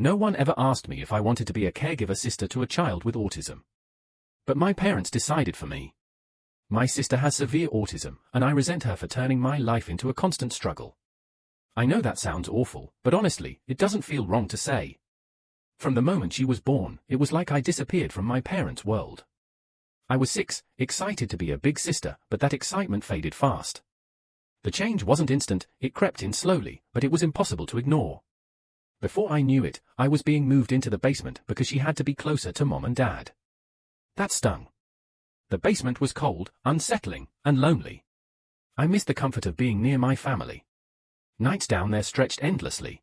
No one ever asked me if I wanted to be a caregiver sister to a child with autism. But my parents decided for me. My sister has severe autism, and I resent her for turning my life into a constant struggle. I know that sounds awful, but honestly, it doesn't feel wrong to say. From the moment she was born, it was like I disappeared from my parents' world. I was 6, excited to be a big sister, but that excitement faded fast. The change wasn't instant, it crept in slowly, but it was impossible to ignore. Before I knew it, I was being moved into the basement because she had to be closer to Mom and Dad. That stung. The basement was cold, unsettling, and lonely. I missed the comfort of being near my family. Nights down there stretched endlessly.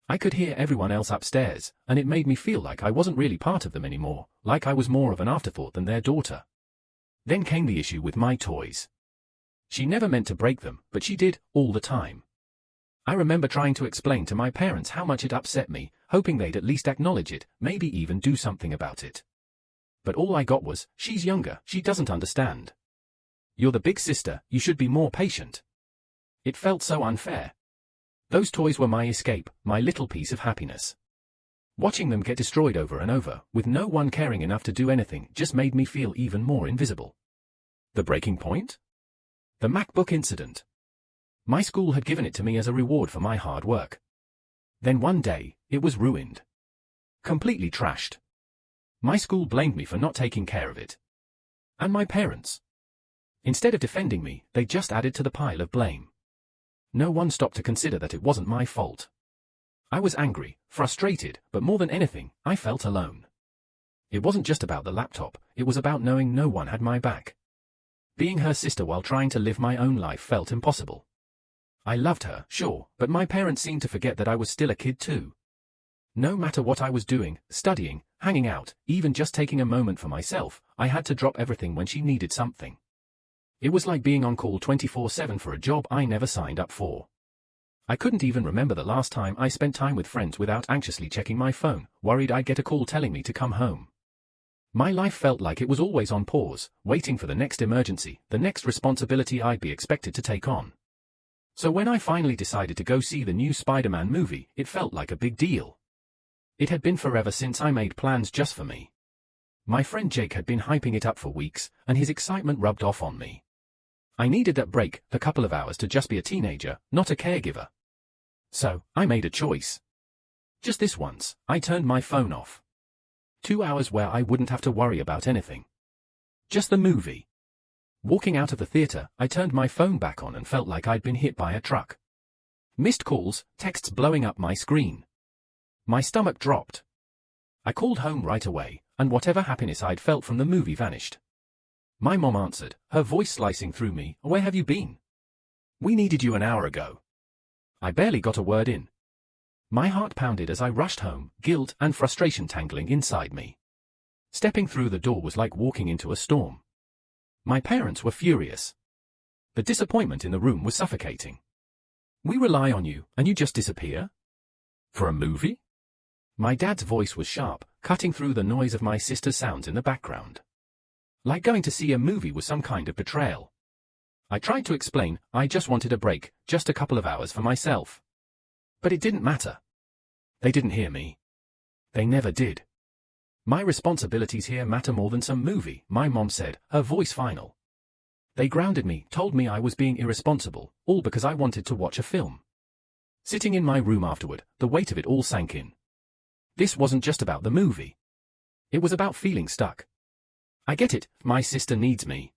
I could hear everyone else upstairs, and it made me feel like I wasn't really part of them anymore, like I was more of an afterthought than their daughter. Then came the issue with my toys. She never meant to break them, but she did, all the time. I remember trying to explain to my parents how much it upset me, hoping they'd at least acknowledge it, maybe even do something about it. But all I got was, "She's younger, she doesn't understand. You're the big sister, you should be more patient." It felt so unfair. Those toys were my escape, my little piece of happiness. Watching them get destroyed over and over, with no one caring enough to do anything, just made me feel even more invisible. The breaking point? The MacBook incident. My school had given it to me as a reward for my hard work. Then one day, it was ruined. Completely trashed. My school blamed me for not taking care of it. And my parents. Instead of defending me, they just added to the pile of blame. No one stopped to consider that it wasn't my fault. I was angry, frustrated, but more than anything, I felt alone. It wasn't just about the laptop, it was about knowing no one had my back. Being her sister while trying to live my own life felt impossible. I loved her, sure, but my parents seemed to forget that I was still a kid too. No matter what I was doing, studying, hanging out, even just taking a moment for myself, I had to drop everything when she needed something. It was like being on call 24/7 for a job I never signed up for. I couldn't even remember the last time I spent time with friends without anxiously checking my phone, worried I'd get a call telling me to come home. My life felt like it was always on pause, waiting for the next emergency, the next responsibility I'd be expected to take on. So when I finally decided to go see the new Spider-Man movie, it felt like a big deal. It had been forever since I made plans just for me. My friend Jake had been hyping it up for weeks, and his excitement rubbed off on me. I needed that break, a couple of hours to just be a teenager, not a caregiver. So, I made a choice. Just this once, I turned my phone off. 2 hours where I wouldn't have to worry about anything. Just the movie. Walking out of the theater, I turned my phone back on and felt like I'd been hit by a truck. Missed calls, texts blowing up my screen. My stomach dropped. I called home right away, and whatever happiness I'd felt from the movie vanished. My mom answered, her voice slicing through me, "Where have you been? We needed you an hour ago." I barely got a word in. My heart pounded as I rushed home, guilt and frustration tangling inside me. Stepping through the door was like walking into a storm. My parents were furious. The disappointment in the room was suffocating. "We rely on you, and you just disappear? For a movie?" My dad's voice was sharp, cutting through the noise of my sister's sounds in the background. Like going to see a movie was some kind of betrayal. I tried to explain, I just wanted a break, just a couple of hours for myself. But it didn't matter. They didn't hear me. They never did. "My responsibilities here matter more than some movie," my mom said, her voice final. They grounded me, told me I was being irresponsible, all because I wanted to watch a film. Sitting in my room afterward, the weight of it all sank in. This wasn't just about the movie. It was about feeling stuck. I get it, my sister needs me.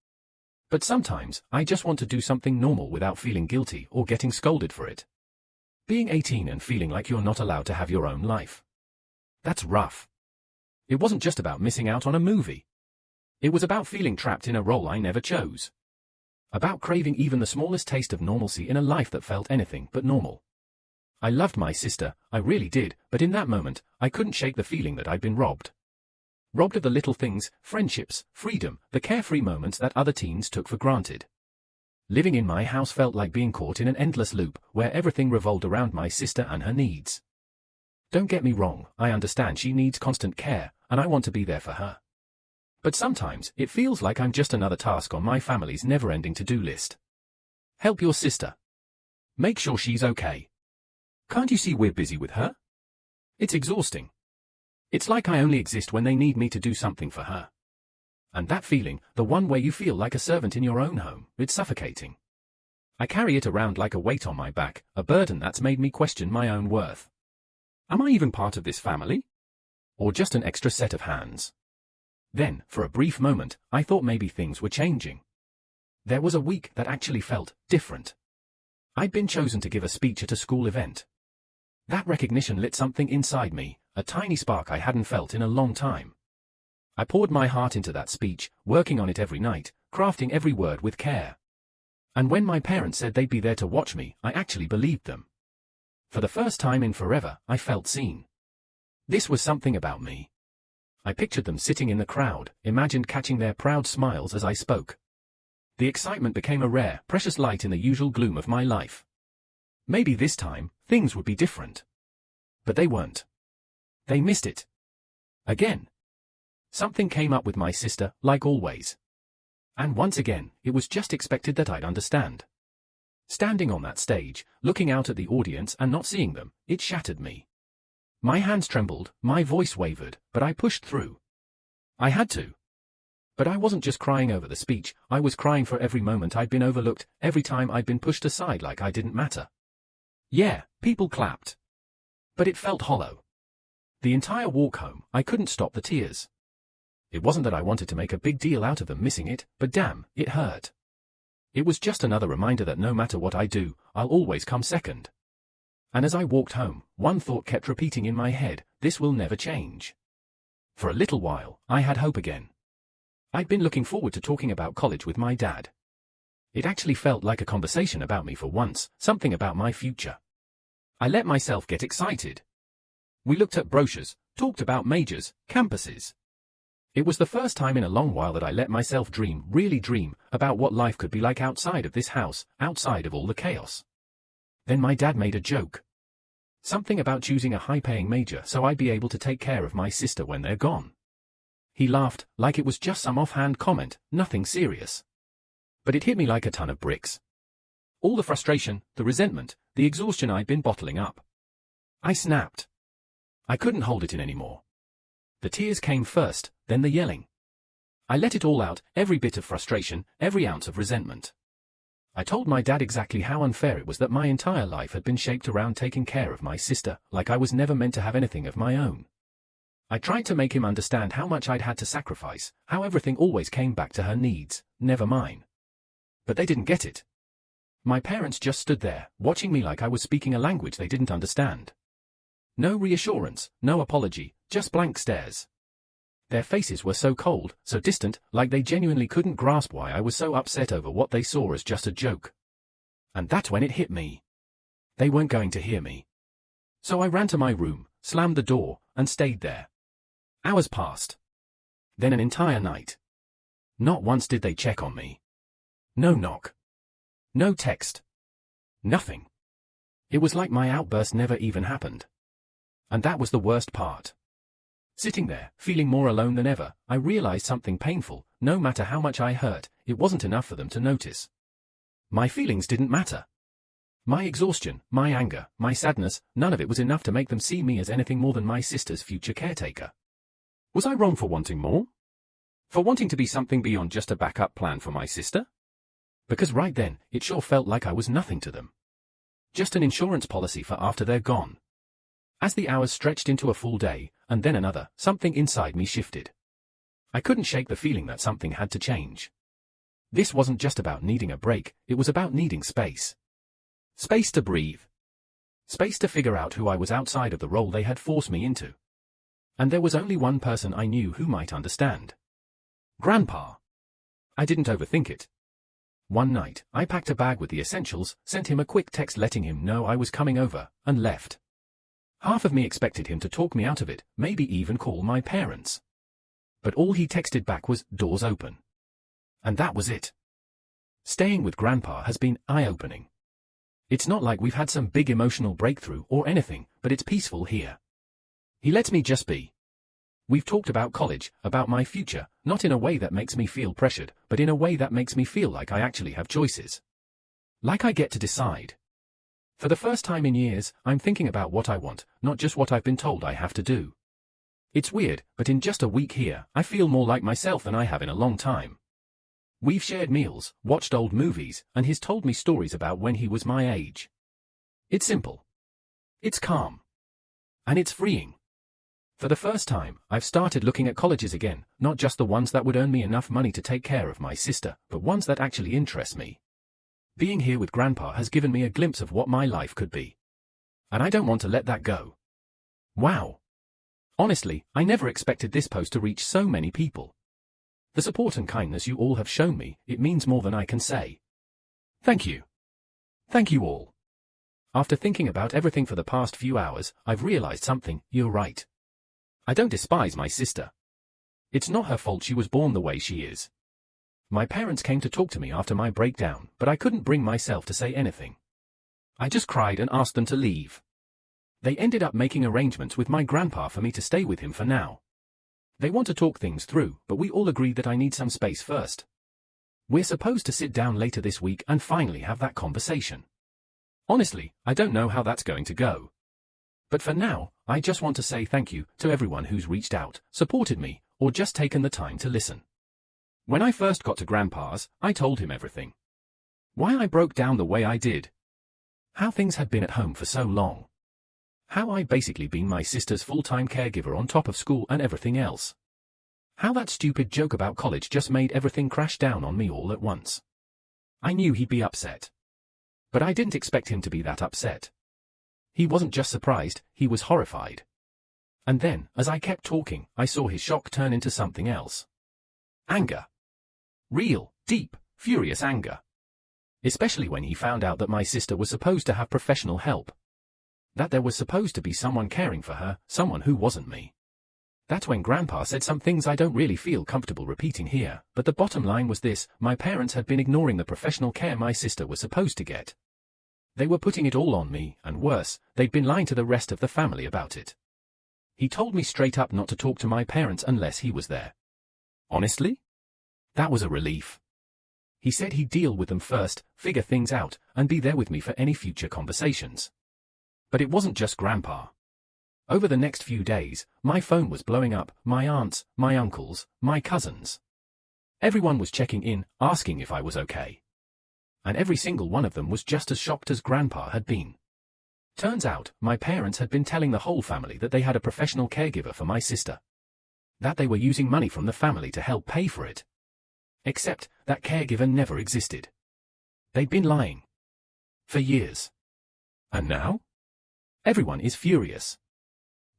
But sometimes, I just want to do something normal without feeling guilty or getting scolded for it. Being 18 and feeling like you're not allowed to have your own life. That's rough. It wasn't just about missing out on a movie. It was about feeling trapped in a role I never chose. About craving even the smallest taste of normalcy in a life that felt anything but normal. I loved my sister, I really did, but in that moment, I couldn't shake the feeling that I'd been robbed. Robbed of the little things, friendships, freedom, the carefree moments that other teens took for granted. Living in my house felt like being caught in an endless loop, where everything revolved around my sister and her needs. Don't get me wrong, I understand she needs constant care, and I want to be there for her. But sometimes, it feels like I'm just another task on my family's never-ending to-do list. Help your sister. Make sure she's okay. Can't you see we're busy with her? It's exhausting. It's like I only exist when they need me to do something for her. And that feeling, the one where you feel like a servant in your own home, it's suffocating. I carry it around like a weight on my back, a burden that's made me question my own worth. Am I even part of this family? Or just an extra set of hands? Then, for a brief moment, I thought maybe things were changing. There was a week that actually felt different. I'd been chosen to give a speech at a school event. That recognition lit something inside me, a tiny spark I hadn't felt in a long time. I poured my heart into that speech, working on it every night, crafting every word with care. And when my parents said they'd be there to watch me, I actually believed them. For the first time in forever, I felt seen. This was something about me. I pictured them sitting in the crowd, imagined catching their proud smiles as I spoke. The excitement became a rare, precious light in the usual gloom of my life. Maybe this time, things would be different. But they weren't. They missed it. Again. Something came up with my sister, like always. And once again, it was just expected that I'd understand. Standing on that stage, looking out at the audience and not seeing them, it shattered me. My hands trembled, my voice wavered, but I pushed through. I had to. But I wasn't just crying over the speech, I was crying for every moment I'd been overlooked, every time I'd been pushed aside like I didn't matter. Yeah, people clapped. But it felt hollow. The entire walk home, I couldn't stop the tears. It wasn't that I wanted to make a big deal out of them missing it, but damn, it hurt. It was just another reminder that no matter what I do, I'll always come second. And as I walked home, one thought kept repeating in my head, this will never change. For a little while, I had hope again. I'd been looking forward to talking about college with my dad. It actually felt like a conversation about me for once, something about my future. I let myself get excited. We looked at brochures, talked about majors, campuses. It was the first time in a long while that I let myself dream, really dream, about what life could be like outside of this house, outside of all the chaos. Then my dad made a joke. Something about choosing a high-paying major so I'd be able to take care of my sister when they're gone. He laughed, like it was just some offhand comment, nothing serious. But it hit me like a ton of bricks. All the frustration, the resentment, the exhaustion I'd been bottling up. I snapped. I couldn't hold it in anymore. The tears came first, then the yelling. I let it all out, every bit of frustration, every ounce of resentment. I told my dad exactly how unfair it was that my entire life had been shaped around taking care of my sister, like I was never meant to have anything of my own. I tried to make him understand how much I'd had to sacrifice, how everything always came back to her needs, never mine. But they didn't get it. My parents just stood there, watching me like I was speaking a language they didn't understand. No reassurance, no apology, just blank stares. Their faces were so cold, so distant, like they genuinely couldn't grasp why I was so upset over what they saw as just a joke. And that's when it hit me. They weren't going to hear me. So I ran to my room, slammed the door, and stayed there. Hours passed. Then an entire night. Not once did they check on me. No knock. No text. Nothing. It was like my outburst never even happened. And that was the worst part. Sitting there, feeling more alone than ever, I realized something painful. No matter how much I hurt, it wasn't enough for them to notice. My feelings didn't matter. My exhaustion, my anger, my sadness, none of it was enough to make them see me as anything more than my sister's future caretaker. Was I wrong for wanting more? For wanting to be something beyond just a backup plan for my sister? Because right then, it sure felt like I was nothing to them. Just an insurance policy for after they're gone. As the hours stretched into a full day, and then another, something inside me shifted. I couldn't shake the feeling that something had to change. This wasn't just about needing a break, it was about needing space. Space to breathe. Space to figure out who I was outside of the role they had forced me into. And there was only one person I knew who might understand. Grandpa. I didn't overthink it. One night, I packed a bag with the essentials, sent him a quick text letting him know I was coming over, and left. Half of me expected him to talk me out of it, maybe even call my parents. But all he texted back was, "Doors open." And that was it. Staying with Grandpa has been eye-opening. It's not like we've had some big emotional breakthrough or anything, but it's peaceful here. He lets me just be. We've talked about college, about my future, not in a way that makes me feel pressured, but in a way that makes me feel like I actually have choices. Like I get to decide. For the first time in years, I'm thinking about what I want, not just what I've been told I have to do. It's weird, but in just a week here, I feel more like myself than I have in a long time. We've shared meals, watched old movies, and he's told me stories about when he was my age. It's simple. It's calm. And it's freeing. For the first time, I've started looking at colleges again, not just the ones that would earn me enough money to take care of my sister, but ones that actually interest me. Being here with Grandpa has given me a glimpse of what my life could be. And I don't want to let that go. Wow. Honestly, I never expected this post to reach so many people. The support and kindness you all have shown me, it means more than I can say. Thank you. Thank you all. After thinking about everything for the past few hours, I've realized something. You're right. I don't despise my sister. It's not her fault she was born the way she is. My parents came to talk to me after my breakdown, but I couldn't bring myself to say anything. I just cried and asked them to leave. They ended up making arrangements with my grandpa for me to stay with him for now. They want to talk things through, but we all agreed that I need some space first. We're supposed to sit down later this week and finally have that conversation. Honestly, I don't know how that's going to go. But for now, I just want to say thank you to everyone who's reached out, supported me, or just taken the time to listen. When I first got to Grandpa's, I told him everything. Why I broke down the way I did. How things had been at home for so long. How I'd basically been my sister's full-time caregiver on top of school and everything else. How that stupid joke about college just made everything crash down on me all at once. I knew he'd be upset. But I didn't expect him to be that upset. He wasn't just surprised, he was horrified. And then, as I kept talking, I saw his shock turn into something else. Anger. Real, deep, furious anger. Especially when he found out that my sister was supposed to have professional help. That there was supposed to be someone caring for her, someone who wasn't me. That's when Grandpa said some things I don't really feel comfortable repeating here, but the bottom line was this: my parents had been ignoring the professional care my sister was supposed to get. They were putting it all on me, and worse, they'd been lying to the rest of the family about it. He told me straight up not to talk to my parents unless he was there. Honestly? That was a relief. He said he'd deal with them first, figure things out, and be there with me for any future conversations. But it wasn't just Grandpa. Over the next few days, my phone was blowing up, my aunts, my uncles, my cousins. Everyone was checking in, asking if I was okay. And every single one of them was just as shocked as Grandpa had been. Turns out, my parents had been telling the whole family that they had a professional caregiver for my sister. That they were using money from the family to help pay for it. Except, that caregiver never existed. They'd been lying. For years. And now? Everyone is furious.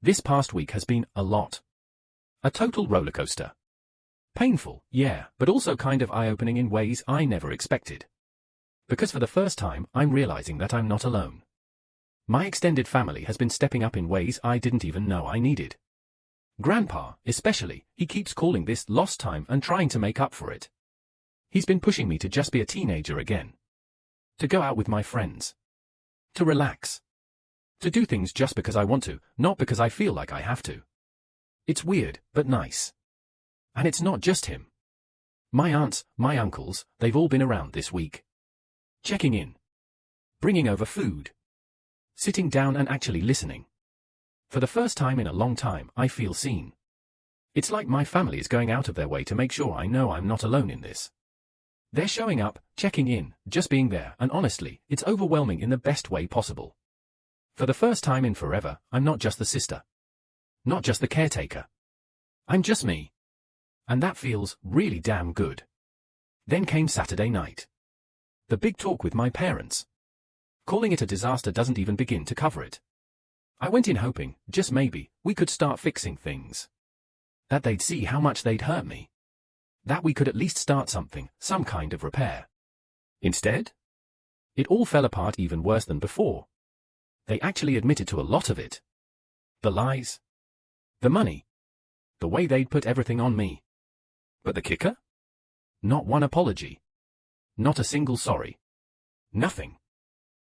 This past week has been a lot. A total rollercoaster. Painful, yeah, but also kind of eye-opening in ways I never expected. Because for the first time, I'm realizing that I'm not alone. My extended family has been stepping up in ways I didn't even know I needed. Grandpa, especially, he keeps calling this lost time and trying to make up for it. He's been pushing me to just be a teenager again. To go out with my friends. To relax. To do things just because I want to, not because I feel like I have to. It's weird, but nice. And it's not just him. My aunts, my uncles, they've all been around this week. Checking in. Bringing over food. Sitting down and actually listening. For the first time in a long time, I feel seen. It's like my family is going out of their way to make sure I know I'm not alone in this. They're showing up, checking in, just being there, and honestly, it's overwhelming in the best way possible. For the first time in forever, I'm not just the sister. Not just the caretaker. I'm just me. And that feels really damn good. Then came Saturday night. The big talk with my parents. Calling it a disaster doesn't even begin to cover it. I went in hoping, just maybe, we could start fixing things. That they'd see how much they'd hurt me. That we could at least start something, some kind of repair. Instead? It all fell apart even worse than before. They actually admitted to a lot of it. The lies. The money. The way they'd put everything on me. But the kicker? Not one apology. Not a single sorry. Nothing.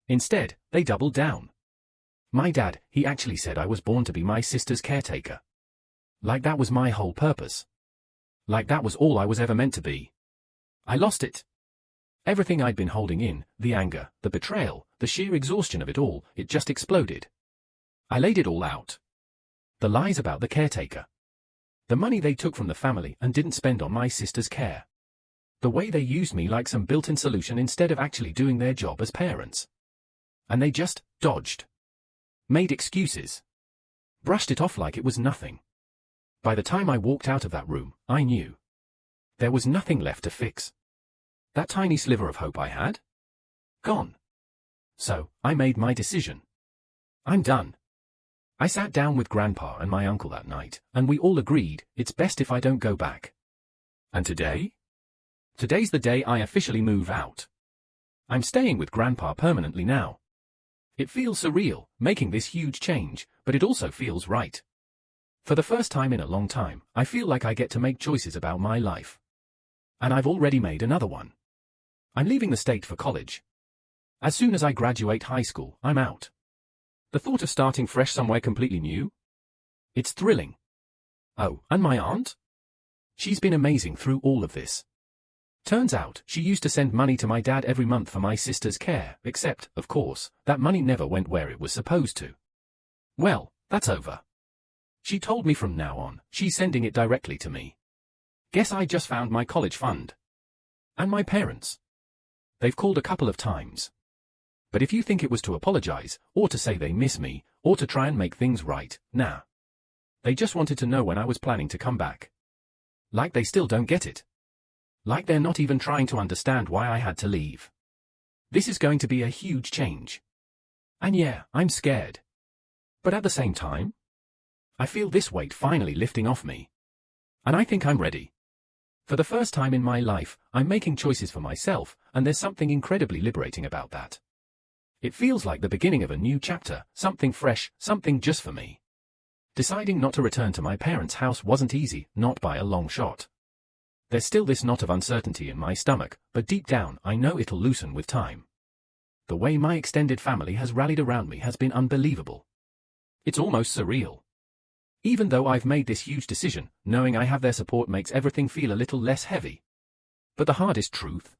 Instead, they doubled down. My dad, he actually said I was born to be my sister's caretaker. Like that was my whole purpose. Like that was all I was ever meant to be. I lost it. Everything I'd been holding in, the anger, the betrayal, the sheer exhaustion of it all, it just exploded. I laid it all out. The lies about the caretaker. The money they took from the family and didn't spend on my sister's care. The way they used me like some built-in solution instead of actually doing their job as parents. And they just dodged. Made excuses. Brushed it off like it was nothing. By the time I walked out of that room, I knew. There was nothing left to fix. That tiny sliver of hope I had? Gone. So, I made my decision. I'm done. I sat down with Grandpa and my uncle that night, and we all agreed, it's best if I don't go back. And today? Today's the day I officially move out. I'm staying with Grandpa permanently now. It feels surreal, making this huge change, but it also feels right. For the first time in a long time, I feel like I get to make choices about my life. And I've already made another one. I'm leaving the state for college. As soon as I graduate high school, I'm out. The thought of starting fresh somewhere completely new? It's thrilling. Oh, and my aunt? She's been amazing through all of this. Turns out, she used to send money to my dad every month for my sister's care, except, of course, that money never went where it was supposed to. Well, that's over. She told me from now on, she's sending it directly to me. Guess I just found my college fund. And my parents. They've called a couple of times. But if you think it was to apologize, or to say they miss me, or to try and make things right, nah. They just wanted to know when I was planning to come back. Like they still don't get it. Like they're not even trying to understand why I had to leave. This is going to be a huge change. And yeah, I'm scared. But at the same time, I feel this weight finally lifting off me. And I think I'm ready. For the first time in my life, I'm making choices for myself, and there's something incredibly liberating about that. It feels like the beginning of a new chapter, something fresh, something just for me. Deciding not to return to my parents' house wasn't easy, not by a long shot. There's still this knot of uncertainty in my stomach, but deep down I know it'll loosen with time. The way my extended family has rallied around me has been unbelievable. It's almost surreal. Even though I've made this huge decision, knowing I have their support makes everything feel a little less heavy. But the hardest truth?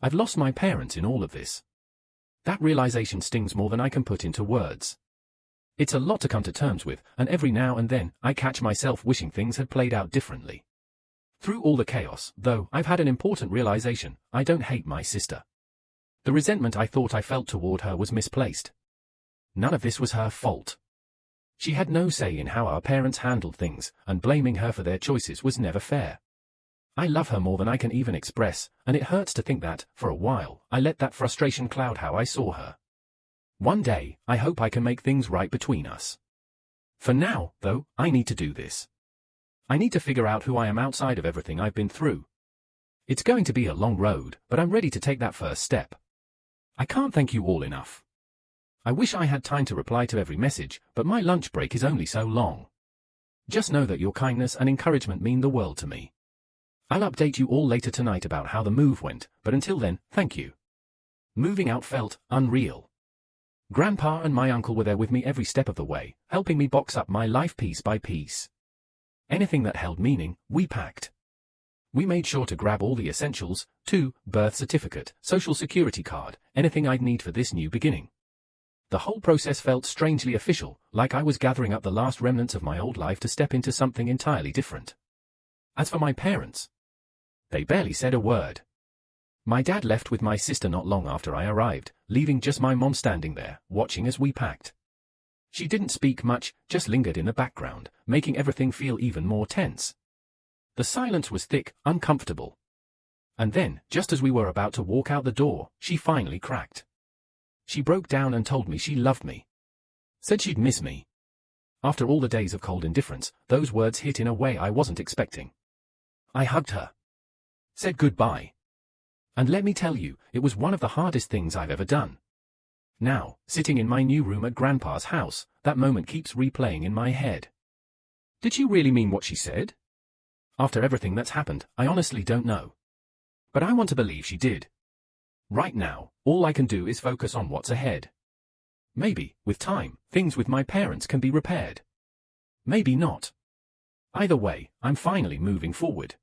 I've lost my parents in all of this. That realization stings more than I can put into words. It's a lot to come to terms with, and every now and then, I catch myself wishing things had played out differently. Through all the chaos, though, I've had an important realization: I don't hate my sister. The resentment I thought I felt toward her was misplaced. None of this was her fault. She had no say in how our parents handled things, and blaming her for their choices was never fair. I love her more than I can even express, and it hurts to think that, for a while, I let that frustration cloud how I saw her. One day, I hope I can make things right between us. For now, though, I need to do this. I need to figure out who I am outside of everything I've been through. It's going to be a long road, but I'm ready to take that first step. I can't thank you all enough. I wish I had time to reply to every message, but my lunch break is only so long. Just know that your kindness and encouragement mean the world to me. I'll update you all later tonight about how the move went, but until then, thank you. Moving out felt unreal. Grandpa and my uncle were there with me every step of the way, helping me box up my life piece by piece. Anything that held meaning, we packed. We made sure to grab all the essentials, too: birth certificate, social security card, anything I'd need for this new beginning. The whole process felt strangely official, like I was gathering up the last remnants of my old life to step into something entirely different. As for my parents, they barely said a word. My dad left with my sister not long after I arrived, leaving just my mom standing there, watching as we packed. She didn't speak much, just lingered in the background, making everything feel even more tense. The silence was thick, uncomfortable. And then, just as we were about to walk out the door, she finally cracked. She broke down and told me she loved me. Said she'd miss me. After all the days of cold indifference, those words hit in a way I wasn't expecting. I hugged her. Said goodbye. And let me tell you, it was one of the hardest things I've ever done. Now, sitting in my new room at Grandpa's house, that moment keeps replaying in my head. Did she really mean what she said? After everything that's happened, I honestly don't know. But I want to believe she did. Right now, all I can do is focus on what's ahead. Maybe, with time, things with my parents can be repaired. Maybe not. Either way, I'm finally moving forward.